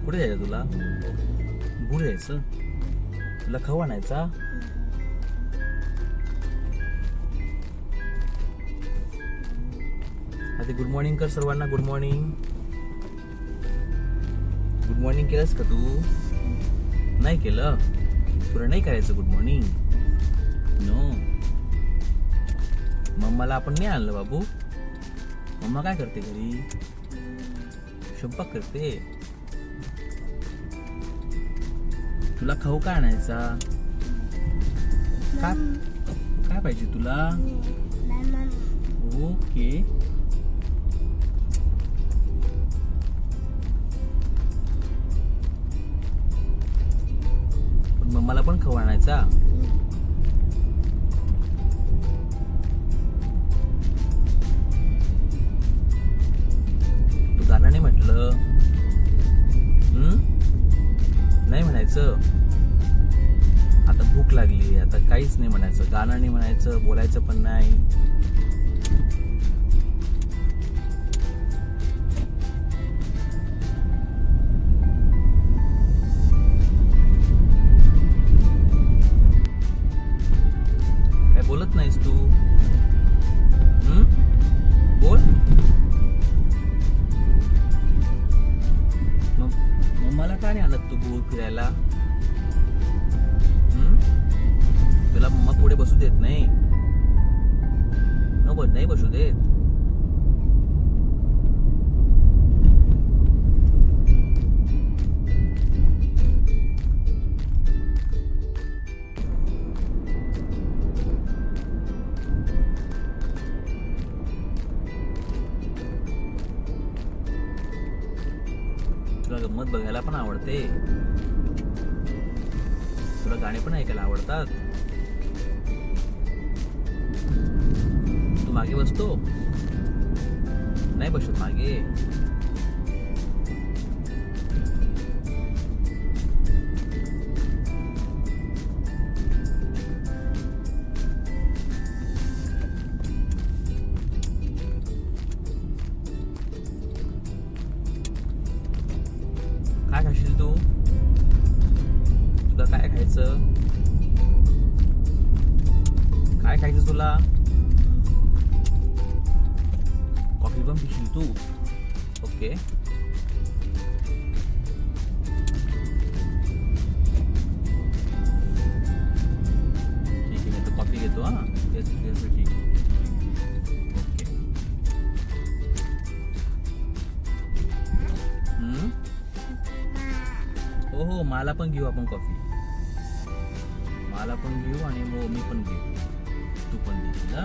कुठे जायचं तुला? पुढे जायचं. तुला खाऊ आणायचा? आधी गुड मॉर्निंग कर सर्वांना. Good morning. गुड मॉर्निंग केलंस का तू? नाही केलं? तुला नाही करायचं गुड मॉर्निंग? नो. मम्माला आपण नाही आणलं बाबू. मम्मा काय करते घरी? स्वयंपाक करते. तुला खाऊ काय आणायचा? काय पाहिजे तुला? ओके. पण मम्माला पण खाऊ आणायचा. तू गाणं नाही म्हटलं. नाही म्हणायचं. आता भूक लागली. आता काहीच नाही म्हणायचं. गाणं नाही म्हणायचं. बोलायचं पण नाही. काय बोलत नाहीस तू? बोल. मम्माला का नाही आणत तू बोल फिरायला? तुला मम्मा पुढे बसू देत नाही. नाही बसू देत. तुला गंमत बघायला पण आवडते. तुला गाणे पण ऐकायला आवडतात. तू मागे बसतो. नाही बसत मागे. काय खाशील तू? तुला काय खायचं? काय खायचं तुला? कॉफी पण पिशील तू? ओके. ठीक आहे. मी तर कॉफी घेतो. हा त्यासाठी. ओके. हो मला पण घेऊ आपण कॉफी. मला पण घेऊ आणि मी पण घेऊ. तू पण घे ना.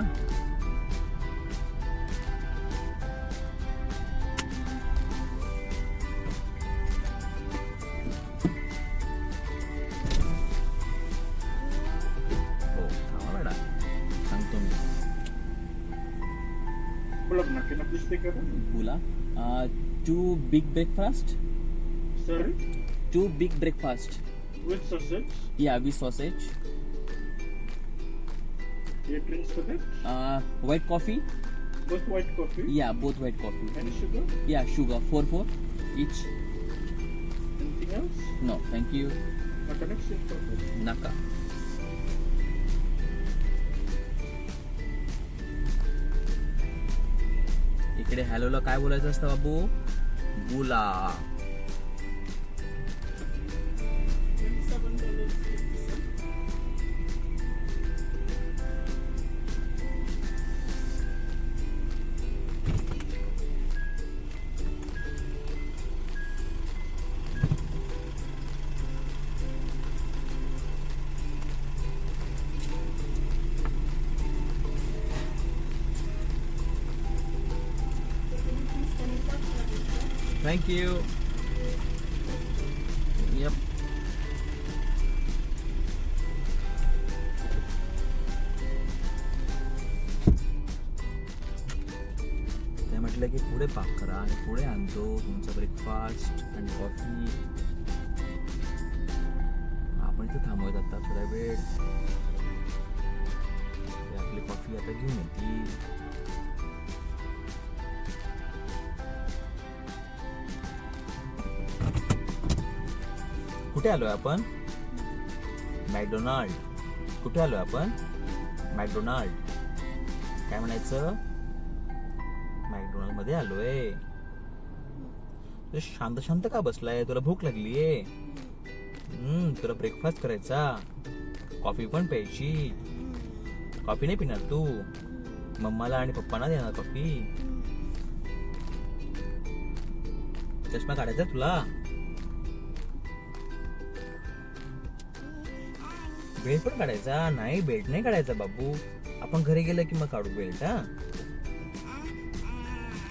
हो खावा बेटा. सांगतो मी. बोला. 2 big breakfast. Sorry? 2 big breakfast. With sausage? Yeah, with sausage. Your drinks for that? White coffee. Both white coffee? Yeah, both white coffee. And sugar? Yeah, sugar. 4 each. Anything else? No, thank you. Not an extra coffee. Naka. इकडे हॅलोला काय बोलायचं असतं बाबू? बुला. Thank you. Yep. ते म्हटलं की पुढे पाक करा आणि पुढे आणतो तुमचा ब्रेकफास्ट आणि कॉफी. आपण इथे थांबवत आता थोडा वेळ. आपली कॉफी आता घेऊन येते. कुठे आलोय आपण? मॅकडोनाल्ड. कुठे आलोय आपण? मॅकडोनाल्ड. काय म्हणायचं? मॅकडोनाल्ड मध्ये आलोय. तू शांत शांत का बसलाय? तुला भूक लागलीये? तुला ब्रेकफास्ट करायचा, कॉफी पण प्यायची. कॉफी नाही पिणार तू? मम्माला आणि पप्पांना देणार कॉफी. चष्मा काढायचा तुला? बेल्ट पण काढायचा? नाही, बेल्ट नाही काढायचा बाबू. आपण घरी गेलं की मग काढू बेल्ट. हा,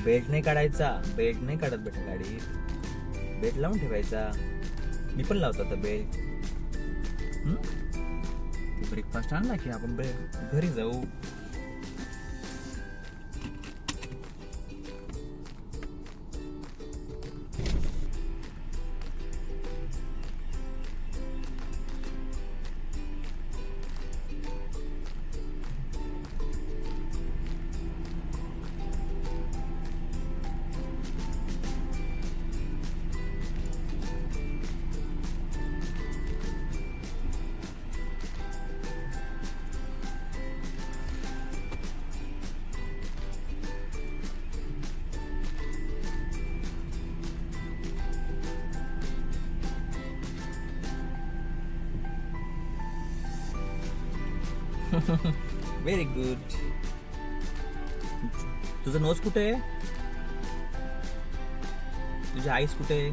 बेल्ट नाही काढायचा. बेल्ट नाही काढत बेटा गाडीत. बेल्ट लावून ठेवायचा. मी पण लावतो आता बेल्ट. ब्रेकफास्ट आणला की आपण घरी जाऊ. Very good. तुझं नोज कुठे आहे? तुझी आईस कुठे आहे?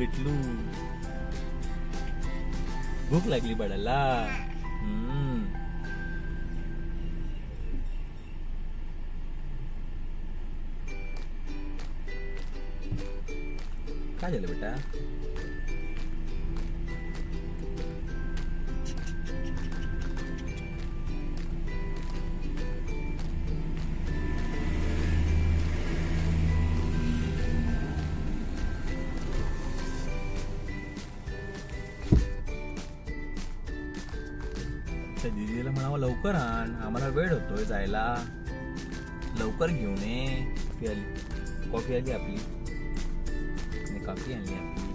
गटलू. भूक लागली बाळाला. काय झालं बेटा? दीदीला म्हणावं लवकर आण, आम्हाला वेळ होतोय जायला. लवकर घेऊन ये. कॉफी आली आपली. कॉफी आणली आपली.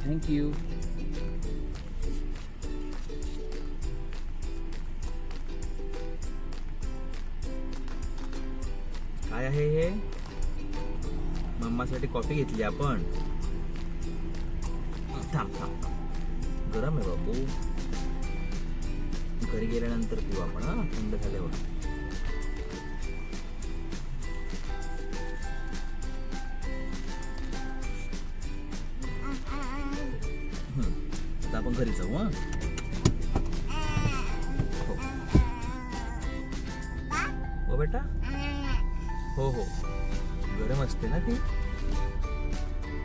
थँक्यू. काय आहे हे? मम्मासाठी कॉफी घेतली आपण. थांब थांब, गरम आहे बाबू. घरी गेल्यानंतर पिऊ आपण. हा, थंड झाल्यावर. आता आपण घरी जाऊ. हो बेटा. हो हो, गरम असते ना ती.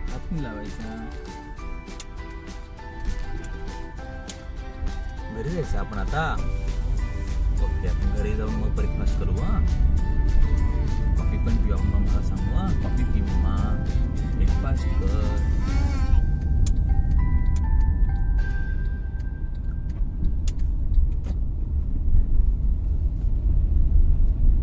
हात नाही लावायचा. घरी जायचं आपण आता. ओके, आपण घरी जाऊन मग ब्रेकफास्ट करू. हा, कॉफी पण पिऊ.